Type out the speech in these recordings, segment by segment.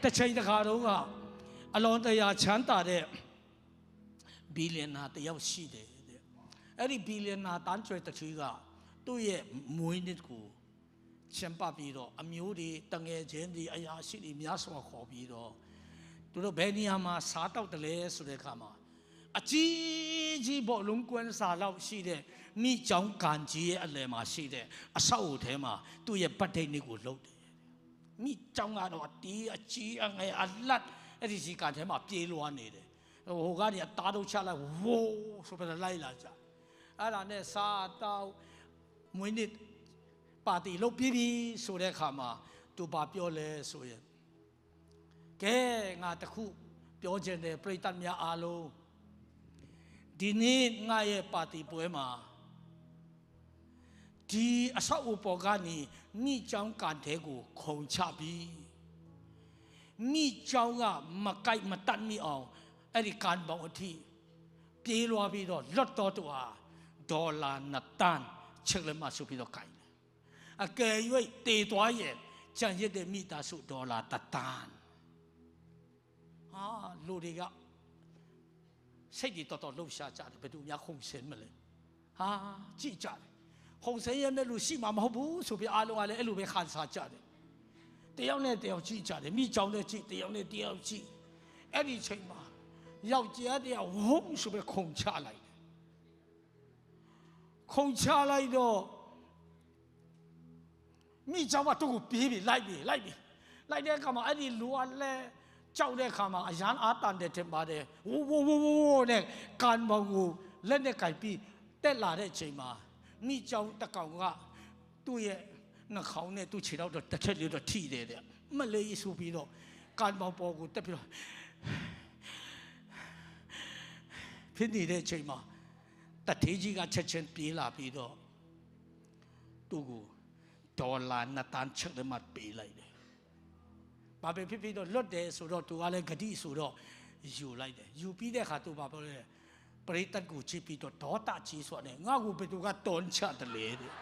တချိန်တခါတော့ကအလွန်တရာချမ်းသာတဲ့ဘီလီယံနာတယောက်ရှိတယ်တဲ့အဲ့ဒီဘီလီယံနာတန်းကျွဲတချီကသူ့ရဲ့မွေးနေ့ကိုကျင်းပပြီးတော့အမျိုးတွေတငယ်ချင်းတွေအရာရှိတွေများစွာခေါ်ပြီးတော့သူတို့ဘယ်နေရာမှာစားတောက်တယ်လဲဆိုတဲ့အခါမှာအကြီးကြီးဘောလုံးကွန်းစာလောက်ရှိတဲ့မိချောင်းကန်ကြီးရဲ့အလယ်မှာရှိတဲ့အဆောက်အဦထဲမှာသူ့ရဲ့ဗတ်ဒိတ်နေ့ကိုလုပ်တယ်မိချောင်းကတော့အတီးအကြီးအငယ်အလတ်အဲ့ဒီစီကန်ထဲမှာပြေးလွှားနေတယ်ဟိုကနေအသားတို့ချလိုက်ဝိုးဆိုပြီးလိုက်လာကြအဲ့ဒါနဲ့စားတောက်မွေးနေ့ပါတီလုပ်ပြီးပြီဆိုတဲ့အခါမှာသူဘာပြောလဲဆိုရင်ကဲငါတခုပြောချင်တယ်ပရိသတ်များအားလုံးဒီနေ့ငါရဲ့ပါတီပွဲမှာဒီအဆောက်အဦပေါ်ကနေမိချောင်းကန်တဲ့ကိုခုံချပြီးမိချောင်းကမကိုက်မတတ်မိအောင်အဲ့ဒီကန်ပေါင်းအထိပြေးလွှားပြီးတော့လွတ်တော်သူဟာဒေါ်လာ2 တန်းချက်လက်မှဆိုပြီးတော့ကိုင်တယ်အကယ်၍တည်သွားရဲ့ကြံရစ်တဲ့မိသားစုဒေါ်လာ1 တန်းဟာလူတွေကစိတ်ကြီးတော်တော်လှုပ်ရှားကြတယ်ဘယ်သူများခုံစင်းမလဲဟာကြည့်ကြတယ်ခုံစင်းရတဲ့လူရှိမှာမဟုတ်ဘူးဆိုပြီးအားလုံးကလည်းအဲ့လိုပဲခံစားကြတယ်တယောက်နဲ့တယောက်ကြည့်ကြတယ်မိချောင်းနဲ့ကြည့်တယောက်နဲ့တယောက်ကြည့်အဲ့ဒီချိန်မှာယောက်ျားတယောက်ဝုန်းဆိုပြီးခုံချလိုက်တယ်ခုံချလိုက်တော့မိချောင်းကသူ့ကိုပြေးပြီးလိုက်တဲ့အခါမှာအဲ့ဒီလူကလည်းကြောက်တဲ့အခါမှာအရန်အားတန်တဲ့ထင်ပါတယ်ဝိုးဝိုးဝိုးဝိုးနဲ့ကန်မောင်ကိုလက်နဲ့ကြိုက်ပြီးတက်လာတဲ့အချိန်မှာမိချောင်းတကောင်ကသူ့ရဲ့နှာခေါင်းနဲ့သူ့ခြေထောက်တော့တစ်ချက်လေးတော့ထိတယ်တဲ့မလေးဆိုပြီးတော့ကန်မောင်ပေါ်ကိုတက်ပြီးတော့ဖြစ်နေတဲ့အချိန်မှာတထေးကြီးကချက်ချင်းပြေးလာပြီးတော့သူ့ကိုဒေါ်လာ2 တန်းချက်လက်မှပေးလိုက်တယ်ဘာပဲဖြစ်ဖြစ်တော့လွတ်တယ်ဆိုတော့သူကလည်းဂတိဆိုတော့ယူလိုက်တယ်ယူပြီးတဲ့အခါသူဘာပြောလဲပရိသတ်ကိုချစ်ပြီးတော့ဒေါသကြီးဆိုတယ်ငါ့ကိုဘယ်သူကတွန်းချတယ်လေတဲ့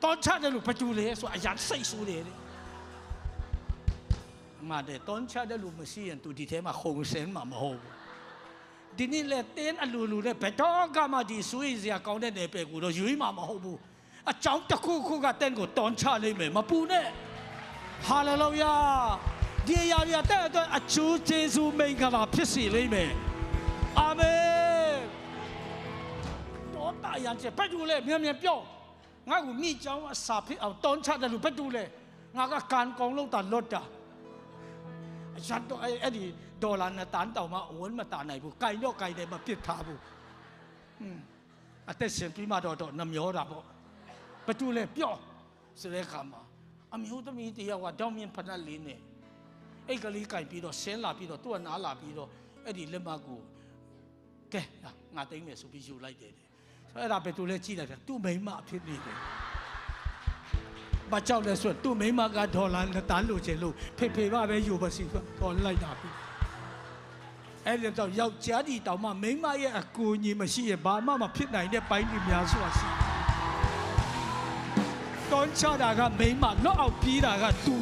တွန်းချတယ်လို့ဘယ်သူလဲဆိုအရင်စိတ်ဆိုးတယ်တဲ့ငါတဲ့တွန်းချတယ်လို့မရှိရင်သူဒီထဲမှာခုံစင်းမှာမဟုတ်ဘူးဒီနေ့လေတင်းအလူလူနဲ့ဘယ်တော့ကမှဒီဆွေးစရာကောင်းတဲ့နယ်ပယ်ကိုတော့ယူမှာမဟုတ်ဘူးအကြောင်းတစ်ခုခုကတင်းကိုတွန်းချလိမ့်မယ်မပူနဲ့ဟာလေလုယာဒီအရာတွေတဲ့အတွက်အကျိုးကျေးဇူးမိန်ကလာဖြစ်စီလိမ့်မယ်အာမင်တော့တာရန်ချက်ဘယ်သူလဲမြန်ပြောငါ့ကိုမိချောင်းအစာဖြစ်အောင်တွန်းချတယ်လို့ဘယ်သူလဲငါကကန်ကောင်းလို့တာလွတ်တာအရတ်တော့အဲ့ဒီဒေါ်လာ2 တန်းတောင်မှအဝန်းမတာနိုင်ဘူးကြိုင်တော့ကြိုင်တယ်မပြစ်ထားဘူးအသက်ရှင်ပြီးမှတော့နှမျောတာပေါ့ဘယ်သူလဲပြောဆိုတဲ့ခါမှာအမျိုးသမီးတယောက်ကတောင်းမြင်ဖဏတ်လေးနဲ့အိတ်ကလေးကြိုင်ပြီးတော့ဆင်းလာပြီးတော့သူ့ကနားလာပြီးတော့အဲ့ဒီလက်မကိုကဲငါသိမ်းမယ်ဆိုပြီးယူလိုက်တယ်ဆိုအဲ့ဒါပဲသူလည်းကြည့်လိုက်တယ်သူ့မိန်းမအဖြစ်နေတယ်ဘာကြောက်လဲဆိုသူ့မိန်းမကဒေါ်လာ2 တန်းလိုချင်လို့ဖေပါပဲယူပါစီဆိုတော့လိုက်တာပြီအဲ့ဒီတော့ယောက်ျားဒီတောင်မှမိန်းမရဲ့အကူအညီမရှိရင်ဘာမှမဖြစ်နိုင်တဲ့ပိုင်းတွေများစွာရှိတွန်းချတာကမိန်းမလွတ်အောင်ပြေးတာကသူ